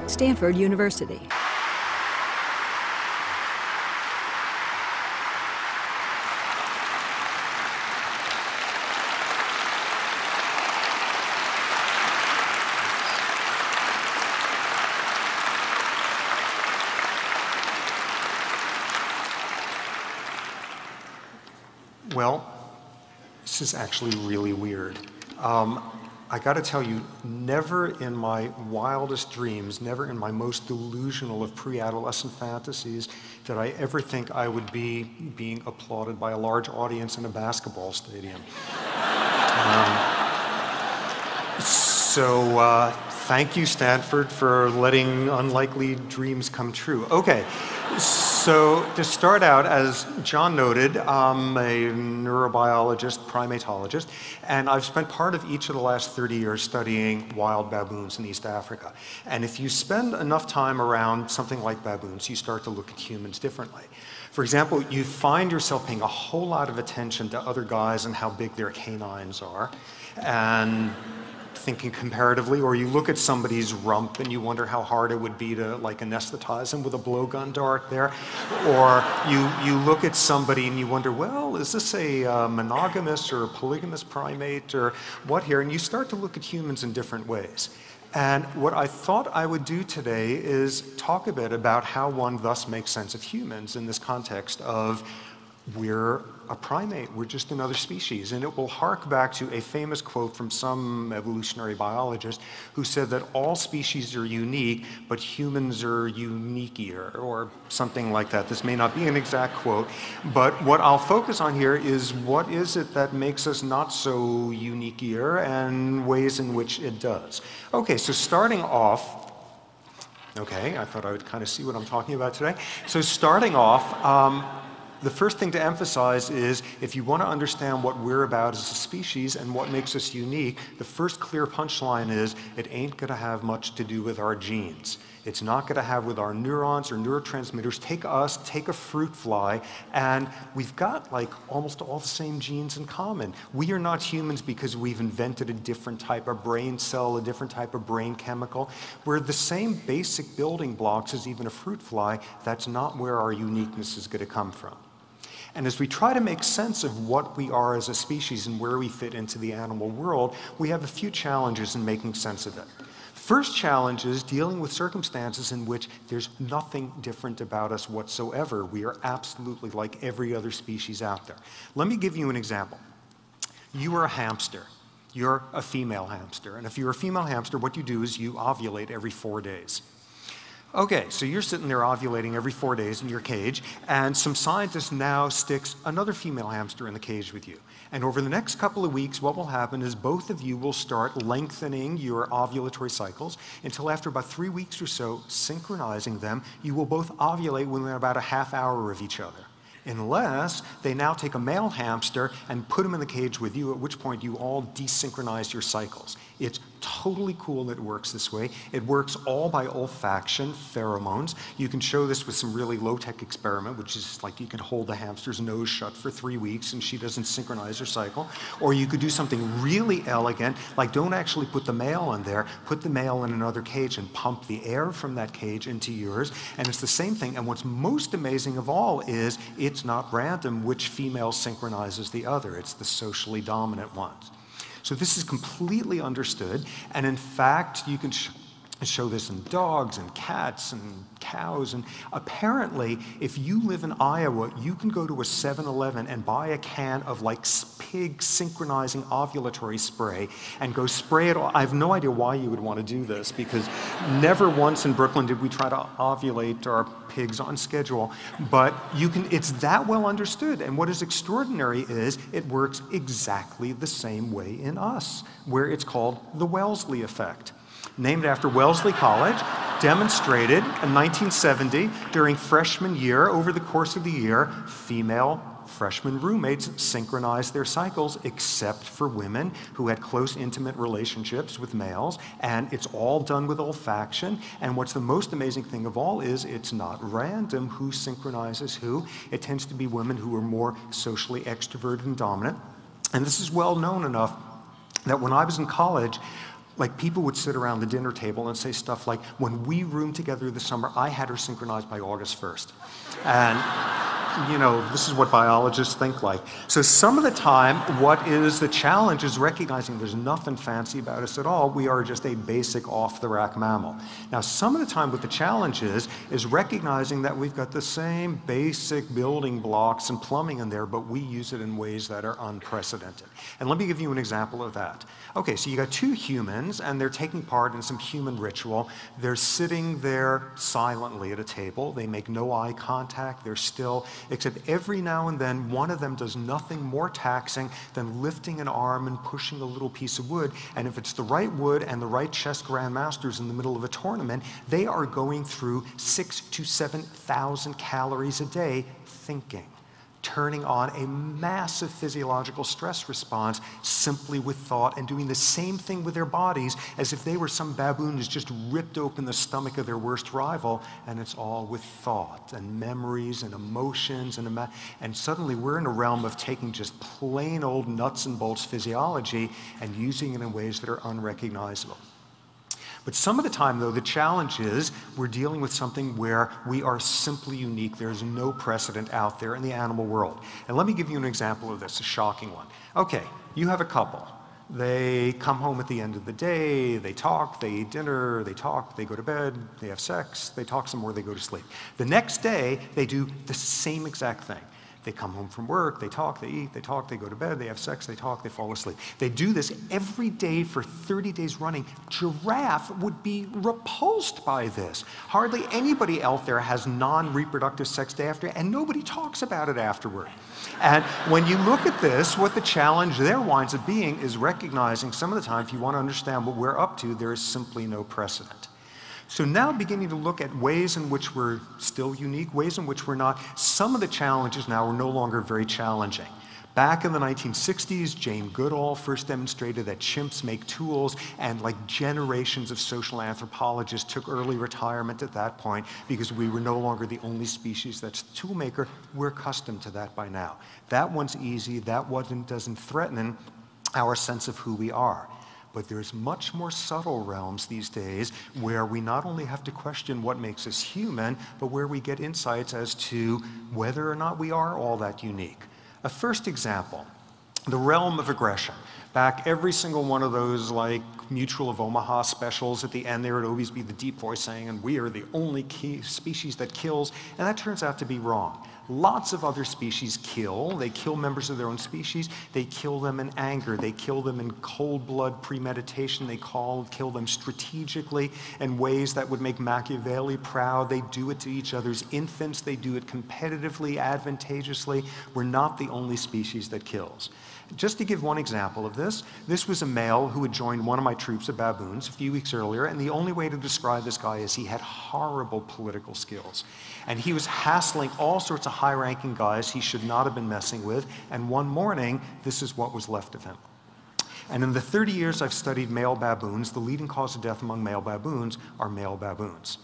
Stanford University. Well, this is actually really weird. I got to tell you, never in my wildest dreams, never in my most delusional of pre-adolescent fantasies, did I ever think I would be being applauded by a large audience in a basketball stadium. So thank you, Stanford, for letting unlikely dreams come true. Okay. So to start out, as John noted, I'm a neurobiologist, primatologist, and I've spent part of each of the last 30 years studying wild baboons in East Africa. And if you spend enough time around something like baboons, you start to look at humans differently. For example, you find yourself paying a whole lot of attention to other guys and how big their canines are, and thinking comparatively, or you look at somebody's rump and you wonder how hard it would be to like anesthetize him with a blowgun dart there, or you look at somebody and you wonder, well, is this a monogamous or a polygamous primate or what here? And you start to look at humans in different ways. And what I thought I would do today is talk a bit about how one thus makes sense of humans in this context of we're a primate, we're just another species. And it will hark back to a famous quote from some evolutionary biologist who said that all species are unique, but humans are uniqueier, or something like that. This may not be an exact quote, but what I'll focus on here is what is it that makes us not so uniqueier and ways in which it does. Okay, so starting off, okay, I thought I would kind of see what I'm talking about today. So starting off, the first thing to emphasize is if you want to understand what we're about as a species and what makes us unique, the first clear punchline is it ain't going to have much to do with our genes. It's not going to have with our neurons or neurotransmitters. Take us, take a fruit fly, and we've got like almost all the same genes in common. We are not humans because we've invented a different type of brain cell, a different type of brain chemical. We're the same basic building blocks as even a fruit fly. That's not where our uniqueness is going to come from. And as we try to make sense of what we are as a species and where we fit into the animal world, we have a few challenges in making sense of it. First challenge is dealing with circumstances in which there's nothing different about us whatsoever. We are absolutely like every other species out there. Let me give you an example. You are a hamster. You're a female hamster. And if you're a female hamster, what you do is you ovulate every 4 days. Okay, so you're sitting there ovulating every 4 days in your cage, and some scientist now sticks another female hamster in the cage with you. And over the next couple of weeks, what will happen is both of you will start lengthening your ovulatory cycles until after about 3 weeks or so, synchronizing them, you will both ovulate within about a half hour of each other. Unless they now take a male hamster and put him in the cage with you, at which point you all desynchronize your cycles. It's totally cool that it works this way. It works all by olfaction, pheromones. You can show this with some really low-tech experiment, which is like you can hold the hamster's nose shut for 3 weeks and she doesn't synchronize her cycle. Or you could do something really elegant, like don't actually put the male in there, put the male in another cage and pump the air from that cage into yours. And it's the same thing. And what's most amazing of all is it's not random which female synchronizes the other. It's the socially dominant ones. So this is completely understood, and in fact, you can show this in dogs and cats and cows, and apparently, if you live in Iowa, you can go to a 7-Eleven and buy a can of like pig synchronizing ovulatory spray and go spray it all. I have no idea why you would want to do this, because never once in Brooklyn did we try to ovulate our pigs on schedule, but you can, it's that well understood, and what is extraordinary is it works exactly the same way in us, where it's called the Wellesley effect. Named after Wellesley College, demonstrated in 1970 during freshman year. Over the course of the year, female freshman roommates synchronized their cycles except for women who had close, intimate relationships with males, and it's all done with olfaction. And what's the most amazing thing of all is it's not random who synchronizes who. It tends to be women who are more socially extroverted and dominant. And this is well known enough that when I was in college, Like people would sit around the dinner table and say stuff like, when we roomed together this summer, I had her synchronized by August 1st. And you know, this is what biologists think like. So some of the time, what is the challenge is recognizing there's nothing fancy about us at all. We are just a basic off-the-rack mammal. Now, some of the time what the challenge is recognizing that we've got the same basic building blocks and plumbing in there, but we use it in ways that are unprecedented. And let me give you an example of that. Okay, so you got two humans, and they're taking part in some human ritual. They're sitting there silently at a table. They make no eye contact. They're still, except every now and then, one of them does nothing more taxing than lifting an arm and pushing a little piece of wood. And if it's the right wood and the right chess grandmasters in the middle of a tournament, they are going through 6,000 to 7,000 calories a day thinking, turning on a massive physiological stress response simply with thought, and doing the same thing with their bodies as if they were some baboon who's just ripped open the stomach of their worst rival, and it's all with thought and memories and emotions, and suddenly we're in a realm of taking just plain old nuts and bolts physiology and using it in ways that are unrecognizable. But some of the time, though, the challenge is we're dealing with something where we are simply unique. There's no precedent out there in the animal world. And let me give you an example of this, a shocking one. Okay, you have a couple. They come home at the end of the day, they talk, they eat dinner, they talk, they go to bed, they have sex, they talk some more, they go to sleep. The next day, they do the same exact thing. They come home from work, they talk, they eat, they talk, they go to bed, they have sex, they talk, they fall asleep. They do this every day for 30 days running. Giraffe would be repulsed by this. Hardly anybody out there has non-reproductive sex day after, and nobody talks about it afterward. And when you look at this, what the challenge there winds up being is recognizing some of the time, if you want to understand what we're up to, there is simply no precedent. So now beginning to look at ways in which we're still unique, ways in which we're not. Some of the challenges now are no longer very challenging. Back in the 1960s, Jane Goodall first demonstrated that chimps make tools, and like generations of social anthropologists took early retirement at that point because we were no longer the only species that's a tool maker. We're accustomed to that by now. That one's easy. That one doesn't threaten our sense of who we are. But there's much more subtle realms these days where we not only have to question what makes us human, but where we get insights as to whether or not we are all that unique. A first example, the realm of aggression. Back every single one of those like Mutual of Omaha specials, at the end there would always be the deep voice saying, and we are the only species that kills, and that turns out to be wrong. Lots of other species kill. They kill members of their own species. They kill them in anger. They kill them in cold blood premeditation. They kill them strategically in ways that would make Machiavelli proud. They do it to each other's infants. They do it competitively, advantageously. We're not the only species that kills. Just to give one example of this, this was a male who had joined one of my troops of baboons a few weeks earlier, and the only way to describe this guy is he had horrible political skills. And he was hassling all sorts of high-ranking guys he should not have been messing with, and one morning, this is what was left of him. And in the 30 years I've studied male baboons, the leading cause of death among male baboons are male baboons.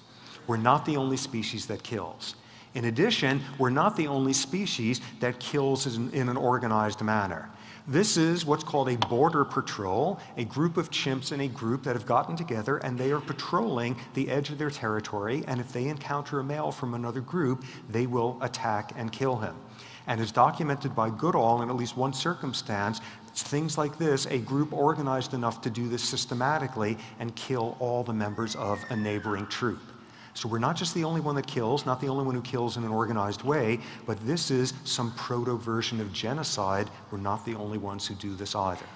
We're not the only species that kills. In addition, we're not the only species that kills in an organized manner. This is what's called a border patrol, a group of chimps in a group that have gotten together, and they are patrolling the edge of their territory, and if they encounter a male from another group, they will attack and kill him. And as documented by Goodall in at least one circumstance, it's things like this, a group organized enough to do this systematically and kill all the members of a neighboring troop. So we're not just the only one that kills, not the only one who kills in an organized way, but this is some proto-version of genocide. We're not the only ones who do this either.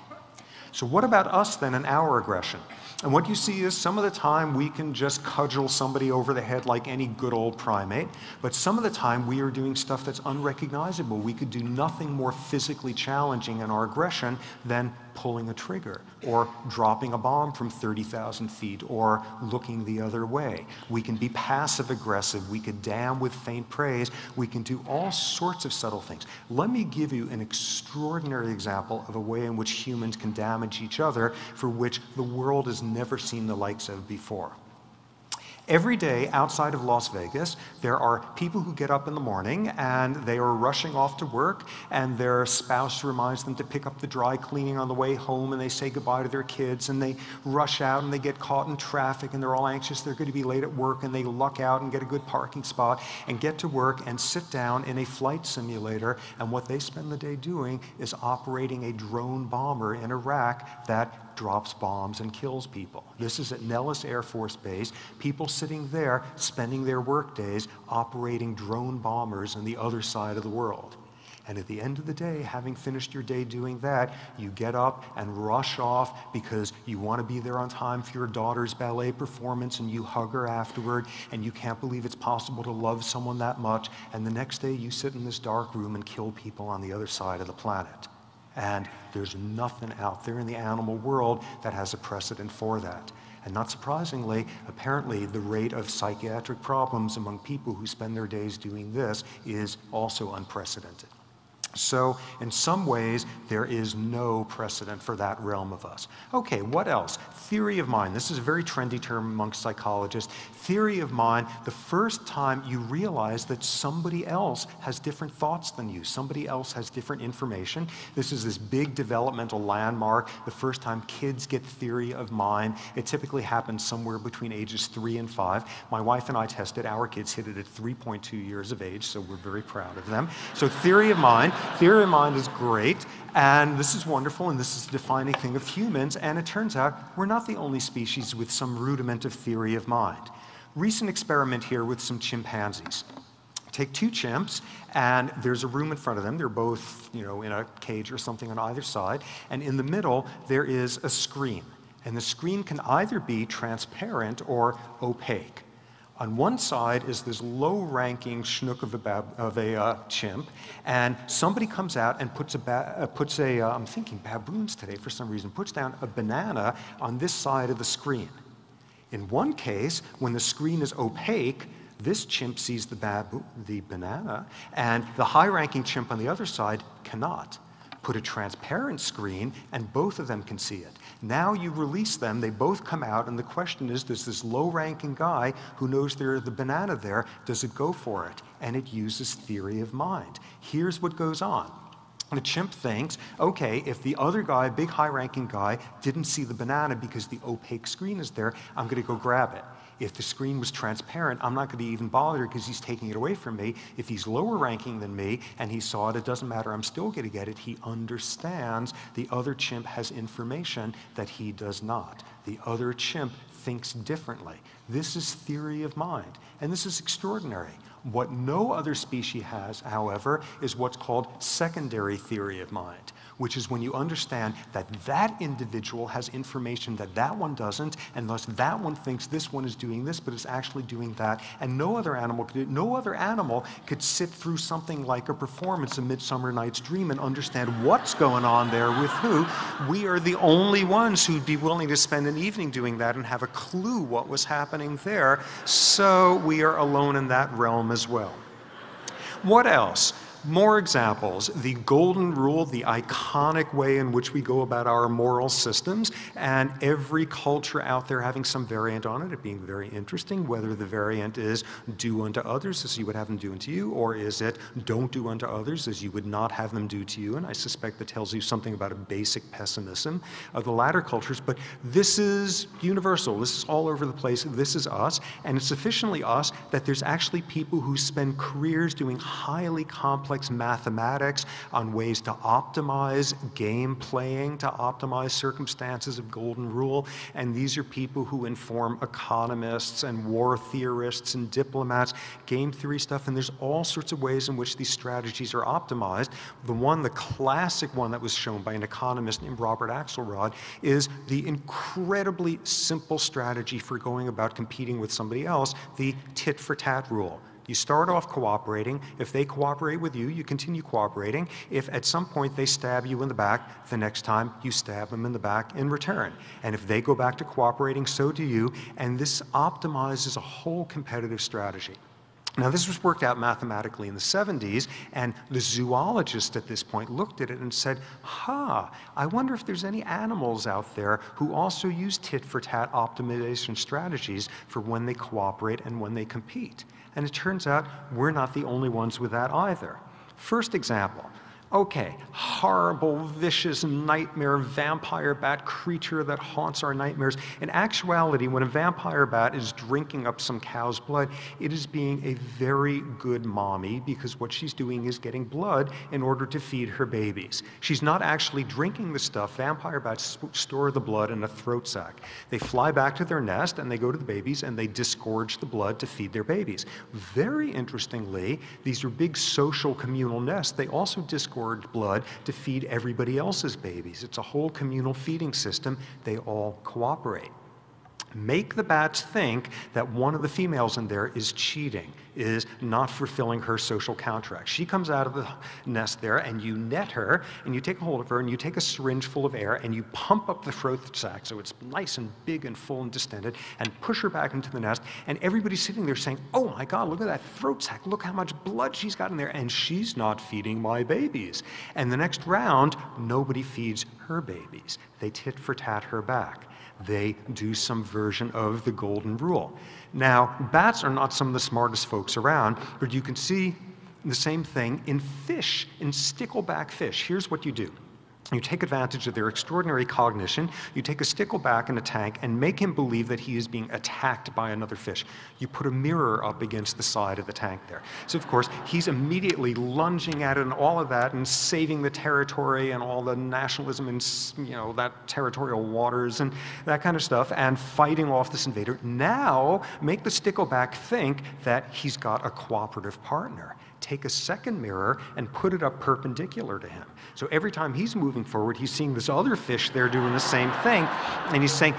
So what about us then and our aggression? And what you see is some of the time we can just cudgel somebody over the head like any good old primate, but some of the time we are doing stuff that's unrecognizable. We could do nothing more physically challenging in our aggression than pulling a trigger, or dropping a bomb from 30,000 feet, or looking the other way. We can be passive-aggressive. We can damn with faint praise. We can do all sorts of subtle things. Let me give you an extraordinary example of a way in which humans can damage each other, for which the world has never seen the likes of before. Every day outside of Las Vegas, there are people who get up in the morning and they are rushing off to work, and their spouse reminds them to pick up the dry cleaning on the way home, and they say goodbye to their kids, and they rush out and they get caught in traffic, and they're all anxious they're going to be late at work, and they luck out and get a good parking spot and get to work and sit down in a flight simulator, and what they spend the day doing is operating a drone bomber in Iraq that drops bombs and kills people. This is at Nellis Air Force Base, people sitting there spending their work days operating drone bombers on the other side of the world. And at the end of the day, having finished your day doing that, you get up and rush off because you want to be there on time for your daughter's ballet performance, and you hug her afterward, and you can't believe it's possible to love someone that much, and the next day you sit in this dark room and kill people on the other side of the planet. And there's nothing out there in the animal world that has a precedent for that. And not surprisingly, apparently the rate of psychiatric problems among people who spend their days doing this is also unprecedented. So in some ways, there is no precedent for that realm of us. Okay, what else? Theory of mind. This is a very trendy term amongst psychologists. Theory of mind, the first time you realize that somebody else has different thoughts than you, somebody else has different information. This is this big developmental landmark. The first time kids get theory of mind, it typically happens somewhere between ages 3 and 5. My wife and I tested, our kids hit it at 3.2 years of age, so we're very proud of them. So theory of mind. Theory of mind is great, and this is wonderful, and this is a defining thing of humans, and it turns out we're not the only species with some rudiment of theory of mind. Recent experiment here with some chimpanzees. Take two chimps, and there's a room in front of them. They're both, in a cage or something on either side, and in the middle there is a screen, and the screen can either be transparent or opaque. On one side is this low-ranking schnook of a chimp, and somebody comes out and puts I'm thinking baboons today for some reason, puts down a banana on this side of the screen. In one case, when the screen is opaque, this chimp sees the banana, and the high-ranking chimp on the other side cannot. Put a transparent screen, and both of them can see it. Now you release them, they both come out, and the question is, does this low-ranking guy who knows there's the banana there, does it go for it? And it uses theory of mind. Here's what goes on. The chimp thinks, okay, if the other guy, big high-ranking guy, didn't see the banana because the opaque screen is there, I'm going to go grab it. If the screen was transparent, I'm not going to even bother because he's taking it away from me. If he's lower ranking than me and he saw it, it doesn't matter, I'm still going to get it. He understands the other chimp has information that he does not. The other chimp thinks differently. This is theory of mind, and this is extraordinary. What no other species has, however, is what's called secondary theory of mind, which is when you understand that that individual has information that that one doesn't, and thus that one thinks this one is doing this, but is actually doing that, and no other animal could sit through something like a performance of Midsummer Night's Dream and understand what's going on there with who. We are the only ones who'd be willing to spend an evening doing that and have a clue what was happening there, so we are alone in that realm as well. What else? More examples. The golden rule, the iconic way in which we go about our moral systems, and every culture out there having some variant on it being very interesting, whether the variant is do unto others as you would have them do unto you, or is it don't do unto others as you would not have them do to you, and I suspect that tells you something about a basic pessimism of the latter cultures, but this is universal, this is all over the place, this is us, and it's sufficiently us that there's actually people who spend careers doing highly complex mathematics on ways to optimize game playing, to optimize circumstances of golden rule, and these are people who inform economists and war theorists and diplomats, game theory stuff, and there's all sorts of ways in which these strategies are optimized. The classic one that was shown by an economist named Robert Axelrod is the incredibly simple strategy for going about competing with somebody else, the tit-for-tat rule. You start off cooperating. If they cooperate with you, you continue cooperating. If at some point they stab you in the back, the next time you stab them in the back in return. And if they go back to cooperating, so do you. And this optimizes a whole competitive strategy. Now, this was worked out mathematically in the 70s, and the zoologist at this point looked at it and said, I wonder if there's any animals out there who also use tit-for-tat optimization strategies for when they cooperate and when they compete. And it turns out we're not the only ones with that either. First example. Okay, horrible, vicious, nightmare vampire bat creature that haunts our nightmares. In actuality, when a vampire bat is drinking up some cow's blood, it is being a very good mommy, because what she's doing is getting blood in order to feed her babies. She's not actually drinking the stuff. Vampire bats store the blood in a throat sac. They fly back to their nest and they go to the babies and they disgorge the blood to feed their babies. Very interestingly, these are big social communal nests. They also disgorge blood to feed everybody else's babies. It's a whole communal feeding system. They all cooperate. Make the bats think that one of the females in there is cheating, is not fulfilling her social contract. She comes out of the nest there, and you net her, and you take a hold of her, and you take a syringe full of air, and you pump up the throat sac so it's nice and big and full and distended, and push her back into the nest, and everybody's sitting there saying, oh my God, look at that throat sac, look how much blood she's got in there, and she's not feeding my babies. And the next round, nobody feeds her babies. They tit-for-tat her back. They do some version of the golden rule. Now, bats are not some of the smartest folks around, but you can see the same thing in fish, in stickleback fish. Here's what you do. You take advantage of their extraordinary cognition, you take a stickleback in a tank and make him believe that he is being attacked by another fish. You put a mirror up against the side of the tank there. So of course, he's immediately lunging at it and all of that and saving the territory and all the nationalism and, that territorial waters and that kind of stuff and fighting off this invader. Now, make the stickleback think that he's got a cooperative partner. Take a second mirror and put it up perpendicular to him. So every time he's moving forward, he's seeing this other fish there doing the same thing, and he's saying,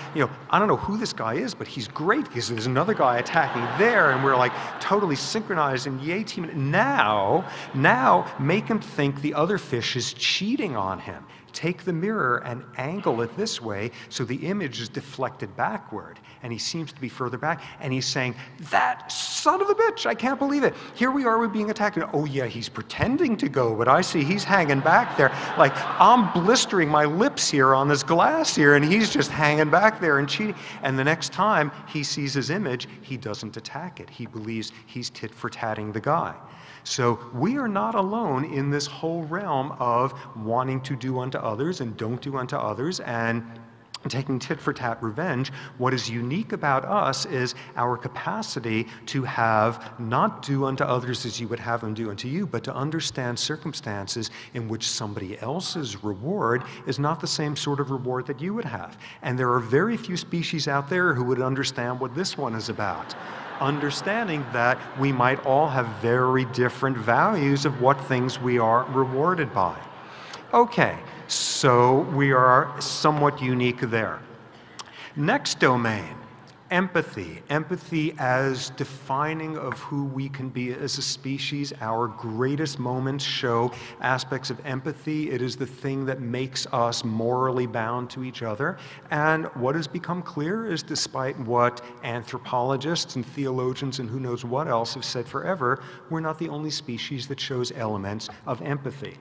I don't know who this guy is, but he's great because there's another guy attacking there, and we're like totally synchronized and yay team. Now make him think the other fish is cheating on him. Take the mirror and angle it this way so the image is deflected backward, and he seems to be further back, and he's saying, that son of a bitch, I can't believe it. Here we are, we're being attacked. And, oh yeah, he's pretending to go, but I see he's hanging back there. Like, I'm blistering my lips here on this glass here, and he's just hanging back there and cheating. And the next time he sees his image, he doesn't attack it. He believes he's tit-for-tatting the guy. So we are not alone in this whole realm of wanting to do unto others and don't do unto others and taking tit-for-tat revenge. What is unique about us is our capacity to have not do unto others as you would have them do unto you, but to understand circumstances in which somebody else's reward is not the same sort of reward that you would have. And there are very few species out there who would understand what this one is about. Understanding that we might all have very different values of what things we are rewarded by. Okay, so we are somewhat unique there. Next domain, empathy. Empathy as defining of who we can be as a species. Our greatest moments show aspects of empathy. It is the thing that makes us morally bound to each other. And what has become clear is, despite what anthropologists and theologians and who knows what else have said forever, we're not the only species that shows elements of empathy.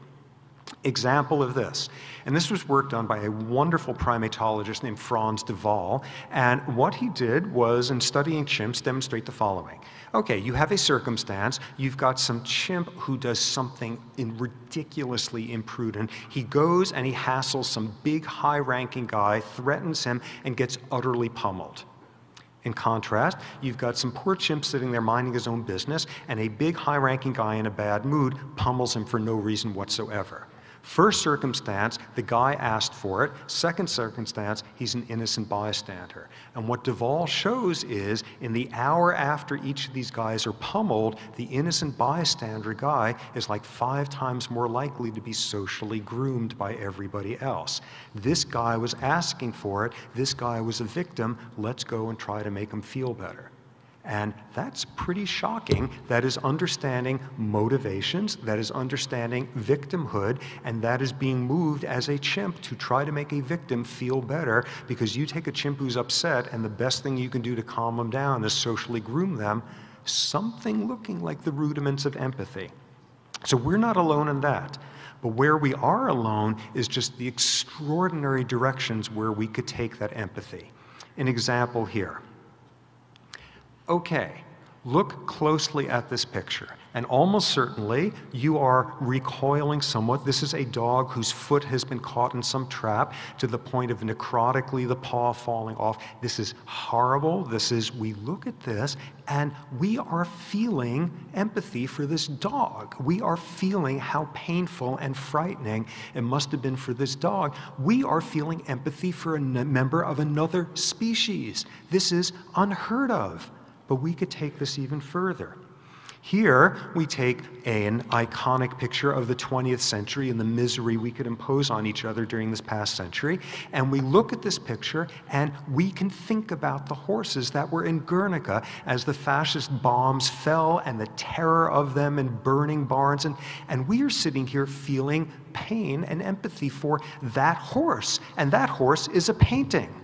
Example of this, and this was work done by a wonderful primatologist named Franz de Waal, and what he did was, in studying chimps, demonstrate the following. Okay, you have a circumstance, you've got some chimp who does something ridiculously imprudent. He goes and he hassles some big high-ranking guy, threatens him, and gets utterly pummeled. In contrast, you've got some poor chimp sitting there minding his own business, and a big high-ranking guy in a bad mood pummels him for no reason whatsoever. First circumstance, the guy asked for it. Second circumstance, he's an innocent bystander. And what de Waal shows is, in the hour after each of these guys are pummeled, the innocent bystander guy is like 5 times more likely to be socially groomed by everybody else. This guy was asking for it. This guy was a victim. Let's go and try to make him feel better. And that's pretty shocking. That is understanding motivations, that is understanding victimhood, and that is being moved as a chimp to try to make a victim feel better, because you take a chimp who's upset and the best thing you can do to calm them down is socially groom them. something looking like the rudiments of empathy. So we're not alone in that. But where we are alone is just the extraordinary directions where we could take that empathy. An example here. Okay, look closely at this picture, and almost certainly you are recoiling somewhat. This is a dog whose foot has been caught in some trap to the point of necrotically the paw falling off. This is horrible. We look at this and we are feeling empathy for this dog. We are feeling how painful and frightening it must have been for this dog. We are feeling empathy for a member of another species. This is unheard of. But we could take this even further. Here, we take an iconic picture of the 20th century and the misery we could impose on each other during this past century, and we look at this picture and we can think about the horses that were in Guernica as the fascist bombs fell and the terror of them and burning barns, and we are sitting here feeling pain and empathy for that horse, and that horse is a painting.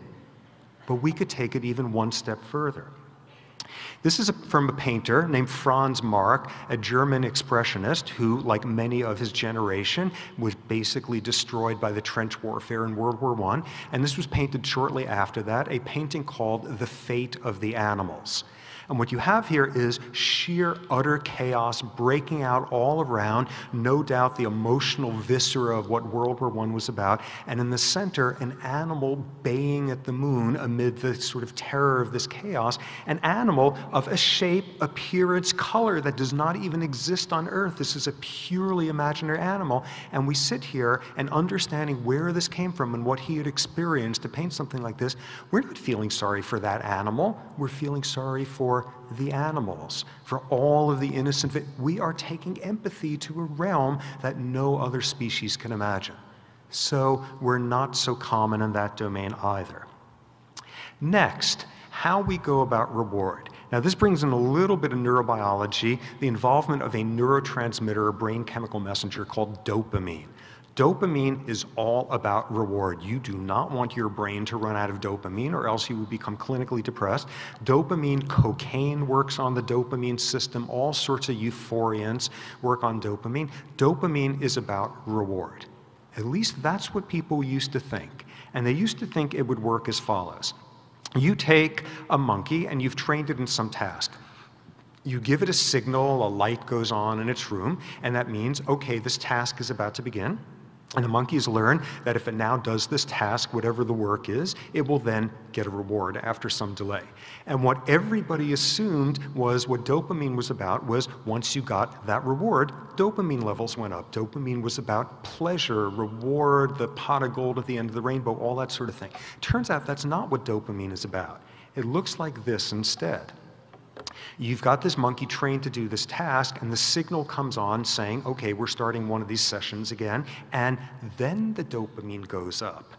But we could take it even one step further. This is from a painter named Franz Marc, a German expressionist who, like many of his generation, was basically destroyed by the trench warfare in World War I. And this was painted shortly after that, a painting called The Fate of the Animals. And what you have here is sheer, utter chaos breaking out all around, no doubt the emotional viscera of what World War I was about, and in the center, an animal baying at the moon amid the sort of terror of this chaos, an animal of a shape, appearance, color that does not even exist on Earth. This is a purely imaginary animal, and we sit here and understanding where this came from and what he had experienced to paint something like this. We're not feeling sorry for that animal. We're feeling sorry for the animals, for all of the innocent. We are taking empathy to a realm that no other species can imagine. So we're not so common in that domain either. Next, how we go about reward. Now this brings in a little bit of neurobiology, the involvement of a neurotransmitter or brain chemical messenger called dopamine. Dopamine is all about reward. You do not want your brain to run out of dopamine or else you would become clinically depressed. Dopamine, cocaine works on the dopamine system. All sorts of euphoriants work on dopamine. Dopamine is about reward. At least that's what people used to think. And they used to think it would work as follows. You take a monkey and you've trained it in some task. You give it a signal, a light goes on in its room, and that means, okay, this task is about to begin. And the monkeys learn that if it now does this task, whatever the work is, it will then get a reward after some delay. And what everybody assumed was what dopamine was about was once you got that reward, dopamine levels went up. Dopamine was about pleasure, reward, the pot of gold at the end of the rainbow, all that sort of thing. Turns out that's not what dopamine is about. It looks like this instead. You've got this monkey trained to do this task, and the signal comes on saying, okay, we're starting one of these sessions again, and then the dopamine goes up.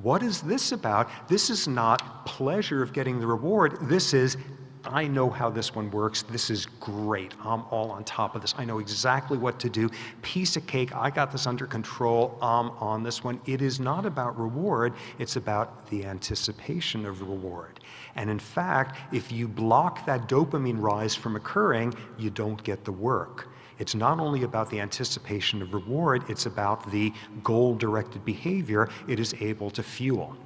What is this about? This is not pleasure of getting the reward. This is, I know how this one works. This is great. I'm all on top of this. I know exactly what to do. Piece of cake. I got this under control. I'm on this one. It is not about reward. It's about the anticipation of reward. And in fact, if you block that dopamine rise from occurring, you don't get the work. It's not only about the anticipation of reward, it's about the goal-directed behavior it is able to fuel.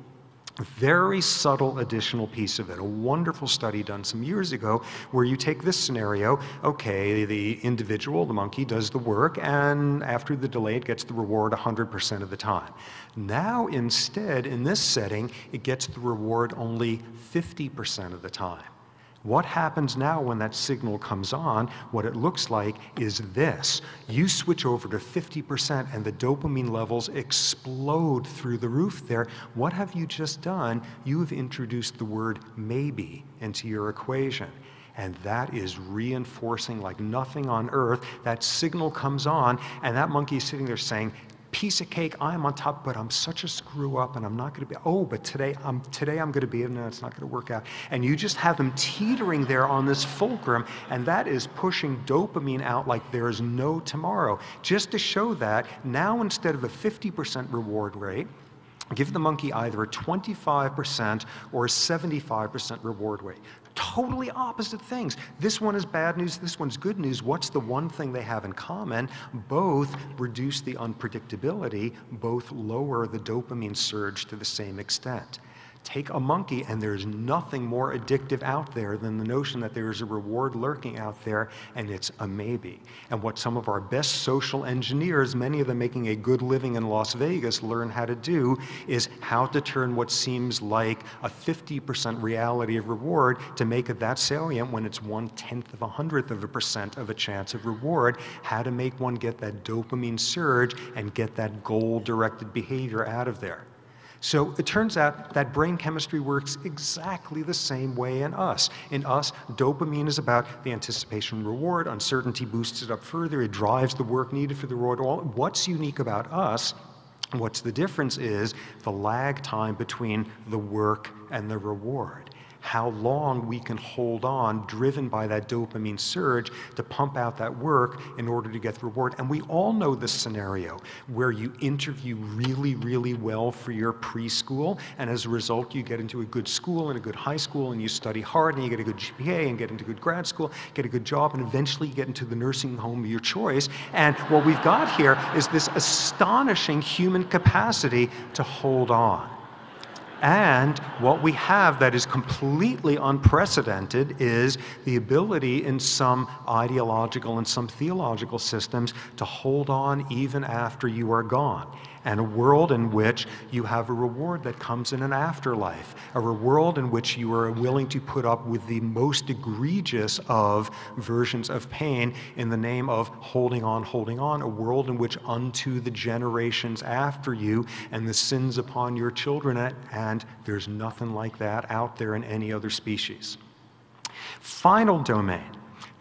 A very subtle additional piece of it, a wonderful study done some years ago where you take this scenario, okay, the individual, the monkey, does the work, and after the delay it gets the reward 100% of the time. Now instead, in this setting, it gets the reward only 50% of the time. What happens now when that signal comes on? What it looks like is this. You switch over to 50% and the dopamine levels explode through the roof there. What have you just done? You have introduced the word maybe into your equation. And that is reinforcing like nothing on earth. That signal comes on and that monkey is sitting there saying, piece of cake, I'm on top, but I'm such a screw up and I'm not going to be, oh, but today I'm going to be, no, it's not going to work out. And you just have them teetering there on this fulcrum, and that is pushing dopamine out like there's no tomorrow. Just to show that now instead of a 50% reward rate, give the monkey either a 25% or a 75% reward rate. Totally opposite things. This one is bad news, this one's good news. What's the one thing they have in common? Both reduce the unpredictability, both lower the dopamine surge to the same extent. Take a monkey, and there's nothing more addictive out there than the notion that there's a reward lurking out there, and it's a maybe. And what some of our best social engineers, many of them making a good living in Las Vegas, learn how to do is how to turn what seems like a 50% reality of reward to make it that salient when it's 1/10 of a 100th of a percent of a chance of reward, how to make one get that dopamine surge and get that goal-directed behavior out of there. So it turns out that brain chemistry works exactly the same way in us. In us, dopamine is about the anticipation reward. Uncertainty boosts it up further. It drives the work needed for the reward. What's unique about us, what's the difference is the lag time between the work and the reward. How long we can hold on, driven by that dopamine surge, to pump out that work in order to get the reward. And we all know this scenario where you interview really, really well for your preschool, and as a result, you get into a good school and a good high school, and you study hard, and you get a good GPA, and get into good grad school, get a good job, and eventually you get into the nursing home of your choice. And what we've got here is this astonishing human capacity to hold on. And what we have that is completely unprecedented is the ability in some ideological and some theological systems to hold on even after you are gone. And a world in which you have a reward that comes in an afterlife, a world in which you are willing to put up with the most egregious of versions of pain in the name of holding on, a world in which unto the generations after you and the sins upon your children, and there's nothing like that out there in any other species. Final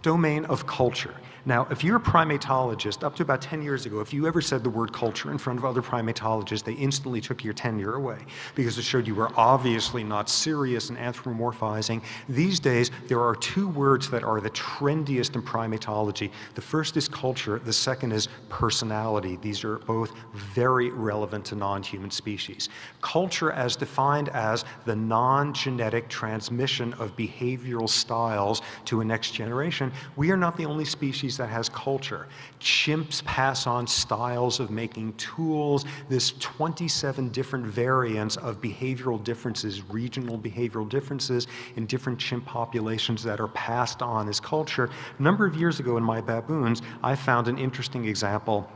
domain of culture. Now, if you're a primatologist, up to about 10 years ago, if you ever said the word culture in front of other primatologists, they instantly took your tenure away because it showed you were obviously not serious and anthropomorphizing. These days, there are two words that are the trendiest in primatology. The first is culture, the second is personality. These are both very relevant to non-human species. Culture as defined as the non-genetic transmission of behavioral styles to a next generation. We are not the only species that has culture. Chimps pass on styles of making tools. There's 27 different variants of behavioral differences, regional behavioral differences in different chimp populations that are passed on as culture. A number of years ago in my baboons, I found an interesting example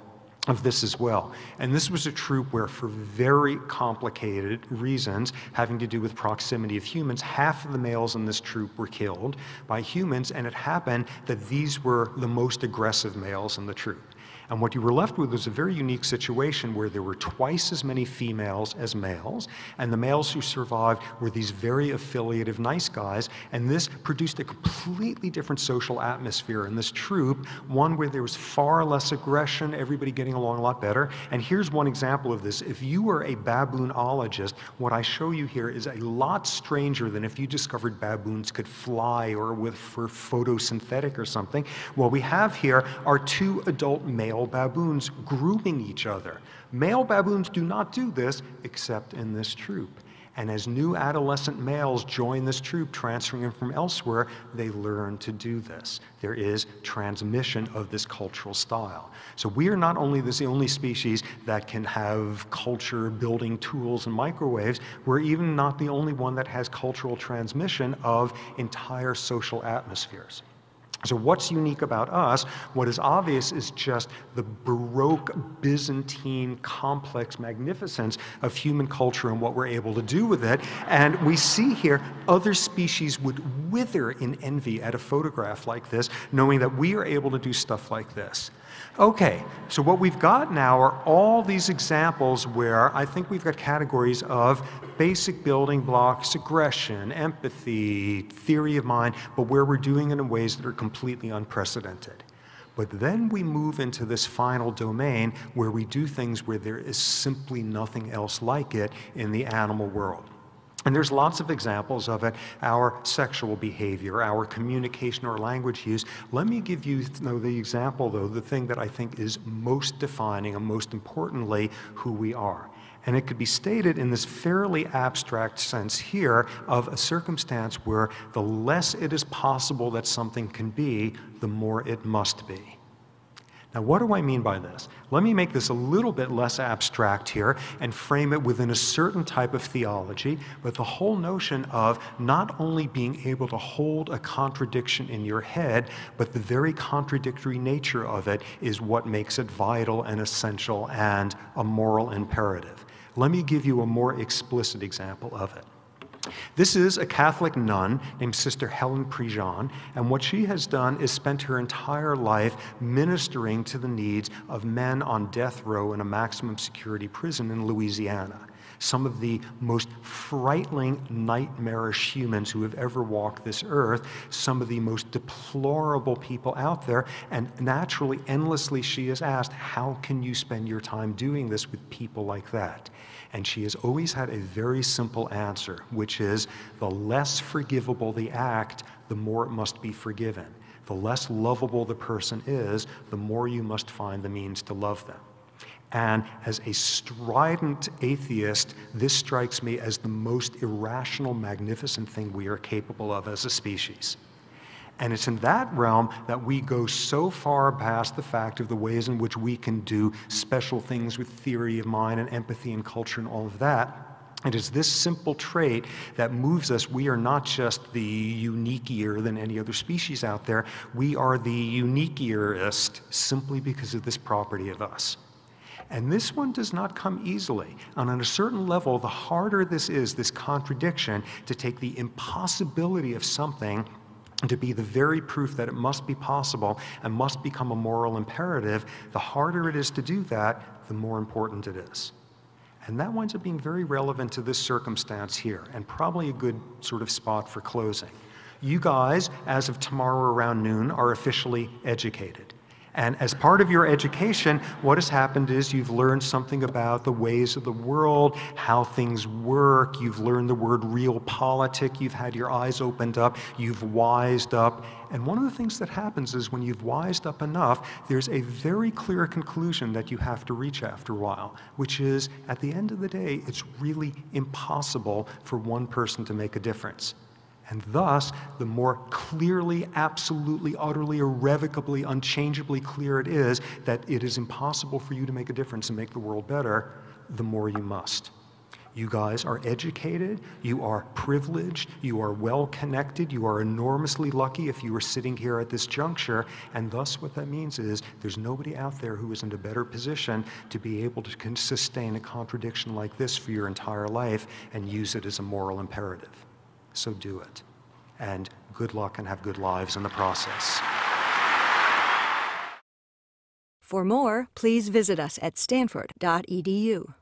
of this as well. And this was a troop where, for very complicated reasons having to do with proximity of humans, half of the males in this troop were killed by humans, and it happened that these were the most aggressive males in the troop. And what you were left with was a very unique situation where there were twice as many females as males, and the males who survived were these very affiliative nice guys, and this produced a completely different social atmosphere in this troop, one where there was far less aggression, everybody getting along a lot better. And here's one example of this. If you were a baboonologist, what I show you here is a lot stranger than if you discovered baboons could fly or were photosynthetic or something. What we have here are two adult male baboons grooming each other. Male baboons do not do this except in this troop. And as new adolescent males join this troop, transferring in from elsewhere, they learn to do this. There is transmission of this cultural style. So we are not only the only species that can have culture building tools and microwaves, we're even not the only one that has cultural transmission of entire social atmospheres. So what's unique about us? What is obvious is just the Baroque, Byzantine, complex magnificence of human culture and what we're able to do with it. And we see here other species would wither in envy at a photograph like this, knowing that we are able to do stuff like this. Okay, so what we've got now are all these examples where I think we've got categories of basic building blocks, aggression, empathy, theory of mind, but where we're doing it in ways that are completely unprecedented. But then we move into this final domain where we do things where there is simply nothing else like it in the animal world. And there's lots of examples of it, our sexual behavior, our communication or language use. Let me give you the example, though, the thing that I think is most defining and most importantly who we are. And it could be stated in this fairly abstract sense here of a circumstance where the less it is possible that something can be, the more it must be. Now, what do I mean by this? Let me make this a little bit less abstract here and frame it within a certain type of theology, but the whole notion of not only being able to hold a contradiction in your head, but the very contradictory nature of it is what makes it vital and essential and a moral imperative. Let me give you a more explicit example of it. This is a Catholic nun named Sister Helen Prejean, and what she has done is spent her entire life ministering to the needs of men on death row in a maximum security prison in Louisiana. Some of the most frightening, nightmarish humans who have ever walked this earth, some of the most deplorable people out there, and naturally, endlessly, she is asked, how can you spend your time doing this with people like that? And she has always had a very simple answer, which is the less forgivable the act, the more it must be forgiven. The less lovable the person is, the more you must find the means to love them. And as a strident atheist, this strikes me as the most irrational, magnificent thing we are capable of as a species. And it's in that realm that we go so far past the fact of the ways in which we can do special things with theory of mind and empathy and culture and all of that. It is this simple trait that moves us. We are not just the uniqueier than any other species out there. We are the uniqueierest simply because of this property of us. And this one does not come easily. And on a certain level, the harder this is, this contradiction, to take the impossibility of something to be the very proof that it must be possible and must become a moral imperative, the harder it is to do that, the more important it is. And that winds up being very relevant to this circumstance here, and probably a good sort of spot for closing. You guys, as of tomorrow around noon, are officially educated. And as part of your education, what has happened is you've learned something about the ways of the world, how things work. You've learned the word realpolitik. You've had your eyes opened up. You've wised up. And one of the things that happens is when you've wised up enough, there's a very clear conclusion that you have to reach after a while, which is, at the end of the day, it's really impossible for one person to make a difference. And thus, the more clearly, absolutely, utterly, irrevocably, unchangeably clear it is that it is impossible for you to make a difference and make the world better, the more you must. You guys are educated, you are privileged, you are well connected, you are enormously lucky if you are sitting here at this juncture, and thus what that means is there's nobody out there who is in a better position to be able to sustain a contradiction like this for your entire life and use it as a moral imperative. So do it. And good luck and have good lives in the process. For more, please visit us at stanford.edu.